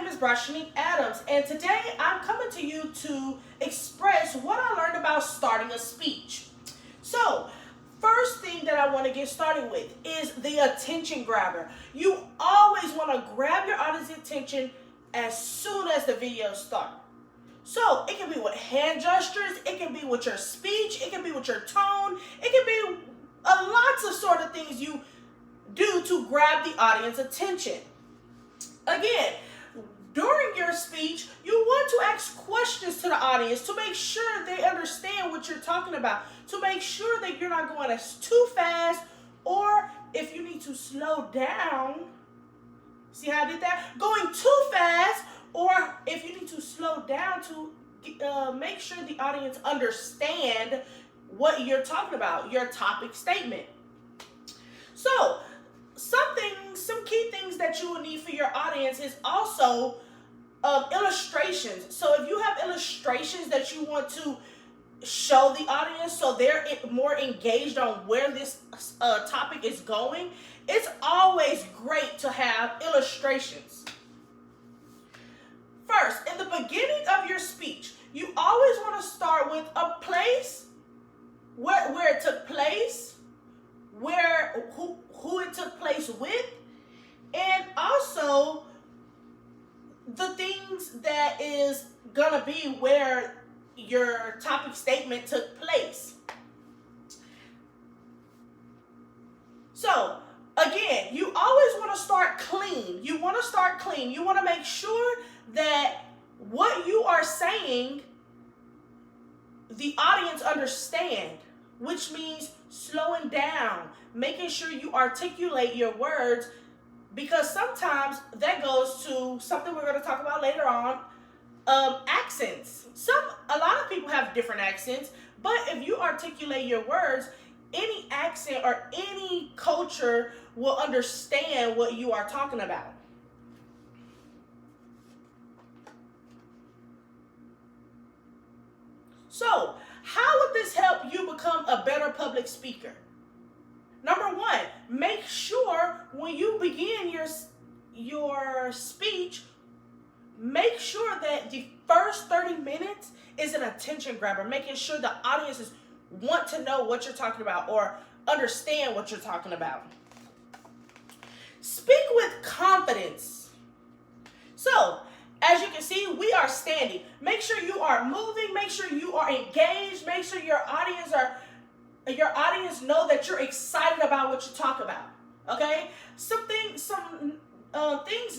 name is Brashanique Adams, and today I'm coming to you to express what I learned about starting a speech. So, first thing that I want to get started with is the attention grabber. You always want to grab your audience's attention as soon as the video starts. So, it can be with hand gestures, it can be with your speech, it can be with your tone, it can be lots of sort of things you do to grab the audience attention. Again, during your speech, you want to ask questions to the audience to make sure they understand what you're talking about, to make sure that you're not going as too fast, or if you need to slow down, see how I did that? Going too fast, or if you need to slow down to make sure the audience understand what you're talking about, your topic statement. So, some key things that you will need for your audience is also illustrations. So if you have illustrations that you want to show the audience so they're more engaged on where this topic is going, it's always great to have illustrations. First, in the beginning of your speech, you always want to start with a place, where it took place, who it took place with, and also the things that is gonna be where your topic statement took place. So again, you always want to start clean. You want to start clean. You want to make sure that what you are saying, the audience understand, which means slowing down, making sure you articulate your words, because sometimes that goes to something we're going to talk about later on, accents. A lot of people have different accents, but if you articulate your words, any accent or any culture will understand what you are talking about. So, how would this help you become a better public speaker? Number one, make sure when you begin your speech, make sure that the first 30 minutes is an attention grabber, making sure the audiences want to know what you're talking about or understand what you're talking about. Speak with confidence. So, as you can see, we are standing. Make sure you are moving, make sure you are engaged, make sure your audience know that you're excited about what you talk about. Okay? Some things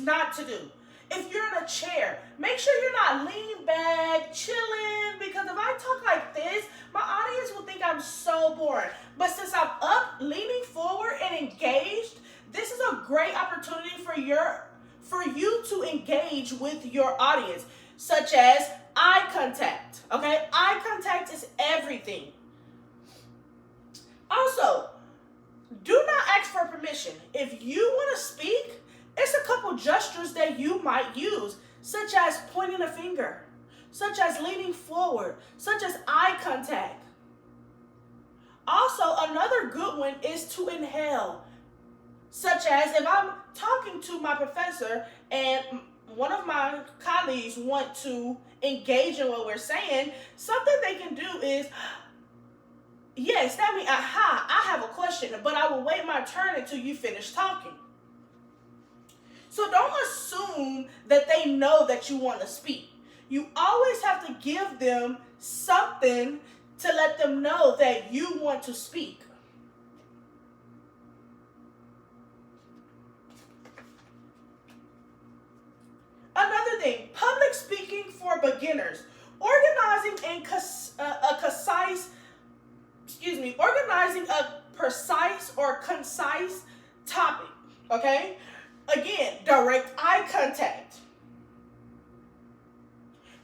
not to do. If you're in a chair, make sure you're not leaning back, chilling, because if I talk like this, my audience will think I'm so boring. But since I'm up, leaning forward and engaged, this is a great opportunity for you to engage with your audience, such as eye contact. Okay? Eye contact is everything. Also, do not ask for permission. If you want to speak, it's a couple gestures that you might use, such as pointing a finger, such as leaning forward, such as eye contact. Also, another good one is to inhale, such as if I'm talking to my professor and one of my colleagues want to engage in what we're saying, something they can do is, yes, that means, I have a question, but I will wait my turn until you finish talking. So don't assume that they know that you want to speak. You always have to give them something to let them know that you want to speak. Another thing, public speaking for beginners. Organizing a precise or concise topic, okay? Again, direct eye contact.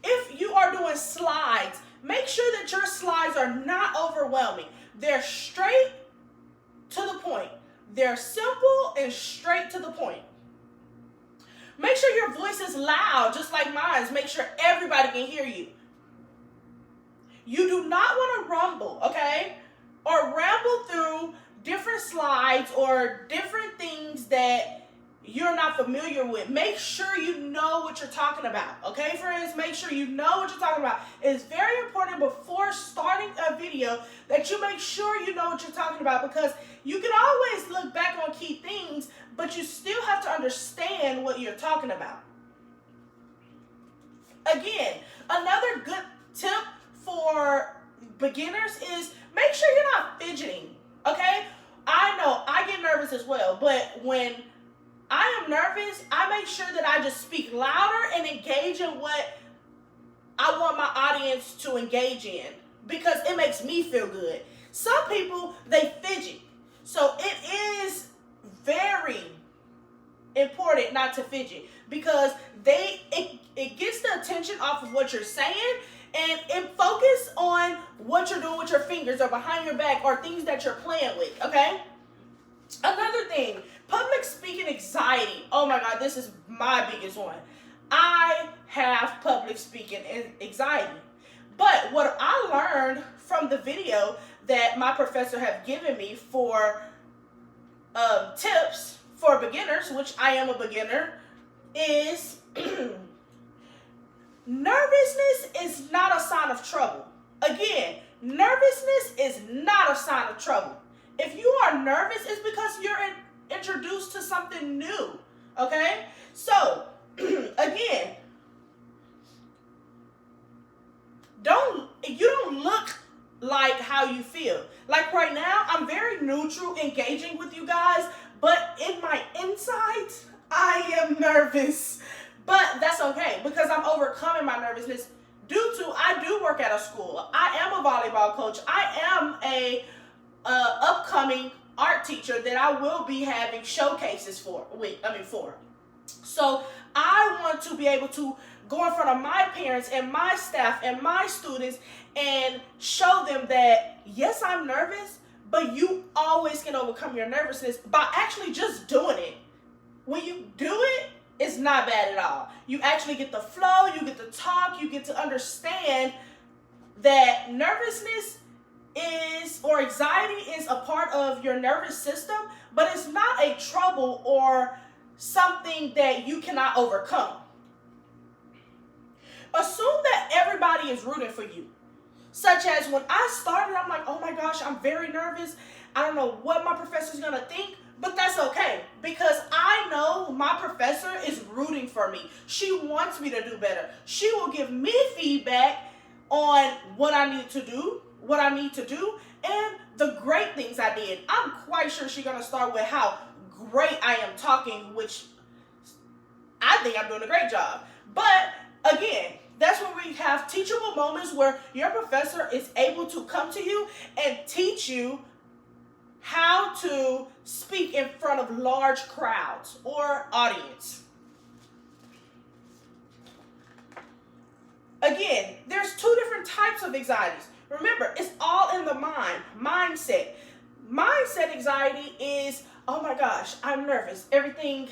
If you are doing slides, make sure that your slides are not overwhelming. They're straight to the point. They're simple and straight to the point. Make sure your voice is loud, just like mine. Make sure everybody can hear you. You do not want to rumble, okay? Or ramble through different slides or different things that you're not familiar with. Make sure you know what you're talking about. Okay, friends? Make sure you know what you're talking about. It's very important before starting a video that you make sure you know what you're talking about, because you can always look back on key things, but you still have to understand what you're talking about. Again, another good tip for beginners is make sure you're not fidgeting. Okay? I know I get nervous as well, but when I am nervous, I make sure that I just speak louder and engage in what I want my audience to engage in, because it makes me feel good. Some people, they fidget. So it is very important not to fidget, because it gets the attention off of what you're saying, and it focus on what you're doing with your fingers or behind your back or things that you're playing with, okay? Another thing, public speaking anxiety. Oh my God, this is my biggest one. I have public speaking anxiety. But what I learned from the video that my professor have given me for tips for beginners, which I am a beginner, is nervousness is not a sign of trouble. Again, nervousness is not a sign of trouble. If you are nervous, it's because you're introduced to something new, okay? So, again, you don't look like how you feel. Like right now, I'm very neutral, engaging with you guys, but in my insides, I am nervous. But that's okay, because I'm overcoming my nervousness due to I do work at a school. I am a volleyball coach. I am a upcoming art teacher that I will be having showcases for. So I want to be able to go in front of my parents and my staff and my students and show them that, yes, I'm nervous, but you always can overcome your nervousness by actually just doing it. When you do it, it's not bad at all. You actually get the flow, you get to talk, you get to understand that nervousness or anxiety is a part of your nervous system, but it's not a trouble or something that you cannot overcome. Assume that everybody is rooting for you. Such as when I started, I'm like, oh my gosh, I'm very nervous. I don't know what my professor's gonna think, but that's okay, because I know my professor is rooting for me. She wants me to do better. She will give me feedback on what I need to do, and the great things I did. I'm quite sure she's gonna start with how great I am talking, which I think I'm doing a great job. But again, that's when we have teachable moments where your professor is able to come to you and teach you how to speak in front of large crowds or audience. Again, there's two different types of anxieties. Remember, it's all in the mind, mindset. Mindset anxiety is, oh my gosh, I'm nervous. Everything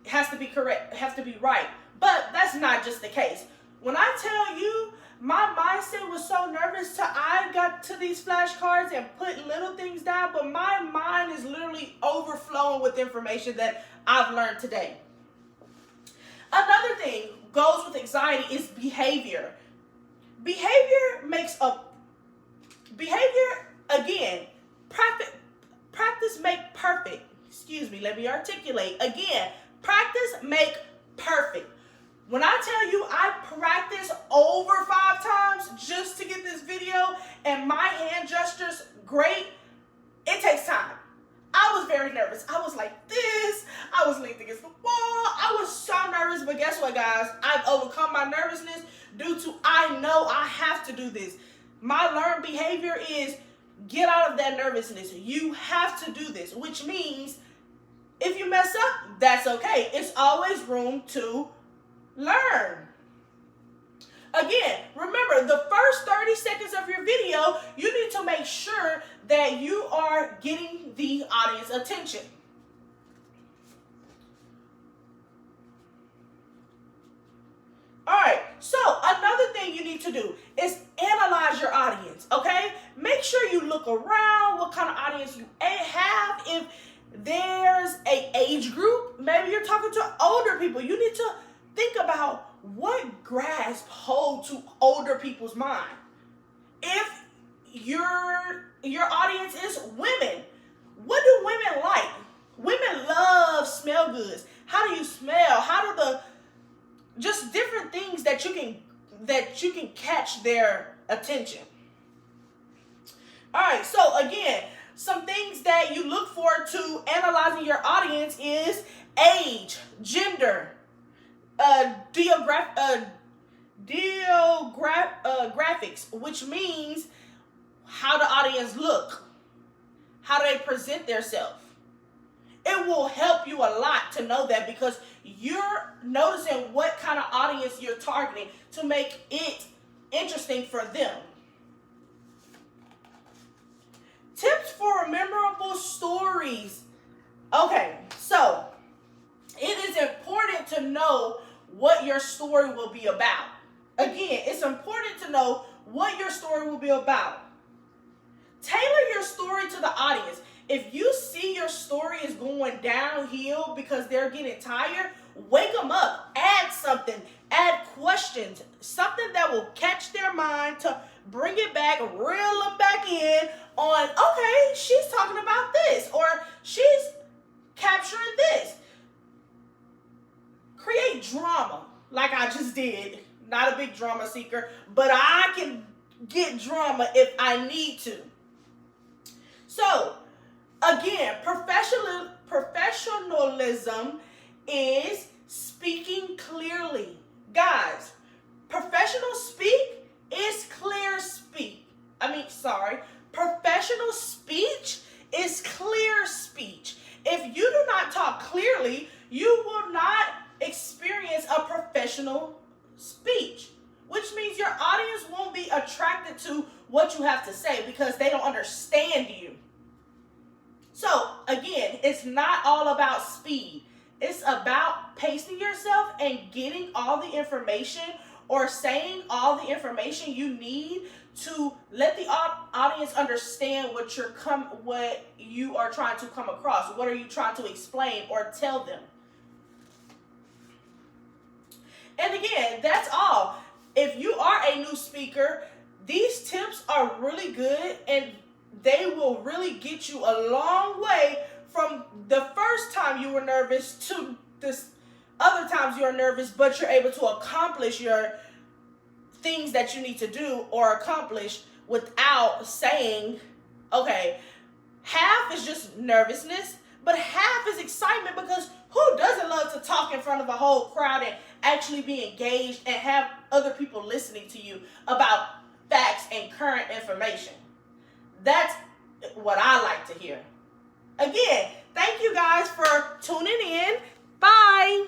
has to be correct, has to be right. But that's not just the case. When I tell you, my mindset was so nervous till I got to these flashcards and put little things down, but my mind is literally overflowing with information that I've learned today. Another thing goes with anxiety is behavior. Again, practice make perfect. Excuse me, let me articulate. Again, practice make perfect. When I tell you I practiced over 5 times just to get this video and my hand gestures great, it takes time. I was very nervous. I was like this. I was leaning against the wall. I was so nervous, but guess what, guys? I've overcome my nervousness due to I know I have to do this. My learned behavior is get out of that nervousness. You have to do this, which means if you mess up, that's okay. It's always room to learn. Again, remember, the first 30 seconds of your video, you need to make sure that you are getting the audience attention. All right, so another thing you need to do is analyze your audience, okay? Make sure you look around what kind of audience you have. If there's a age group, maybe you're talking to older people, you need to think about what grasp hold to older people's mind. If your audience is women, what do women like? Women love smell goods. How do you smell? How do the just different things that you can catch their attention. All right, so again, some things that you look for to analyzing your audience is age, gender, graphics, which means how the audience look, how do they present themselves. It will help you a lot to know that because you're noticing what kind of audience you're targeting to make it interesting for them. Tips for memorable stories. Okay, so it is important to know what your story will be about. Again, it's important to know what your story will be about. Tailor your story to the audience. If you see your story is going downhill because they're getting tired, wake them up. Add something. Add questions. Something that will catch their mind to bring it back, reel them back in on, okay, she's talking about this or she's capturing this. Create drama like I just did. Not a big drama seeker, but I can get drama if I need to. So, again, professionalism is speaking clearly. Guys, professional speak is clear speak. Professional speech is clear speech. If you do not talk clearly, you will not experience a professional speech, which means your audience won't be attracted to what you have to say because they don't understand you. So, again, it's not all about speed. It's about pacing yourself and getting all the information or saying all the information you need to let the audience understand what you are trying to come across. What are you trying to explain or tell them? And again, that's all. If you are a new speaker, these tips are really good and they will really get you a long way from the first time you were nervous to this other times you're nervous, but you're able to accomplish your things that you need to do or accomplish without saying, okay, half is just nervousness, but half is excitement because who doesn't love to talk in front of a whole crowd and actually be engaged and have other people listening to you about facts and current information? That's what I like to hear. Again, thank you guys for tuning in. Bye.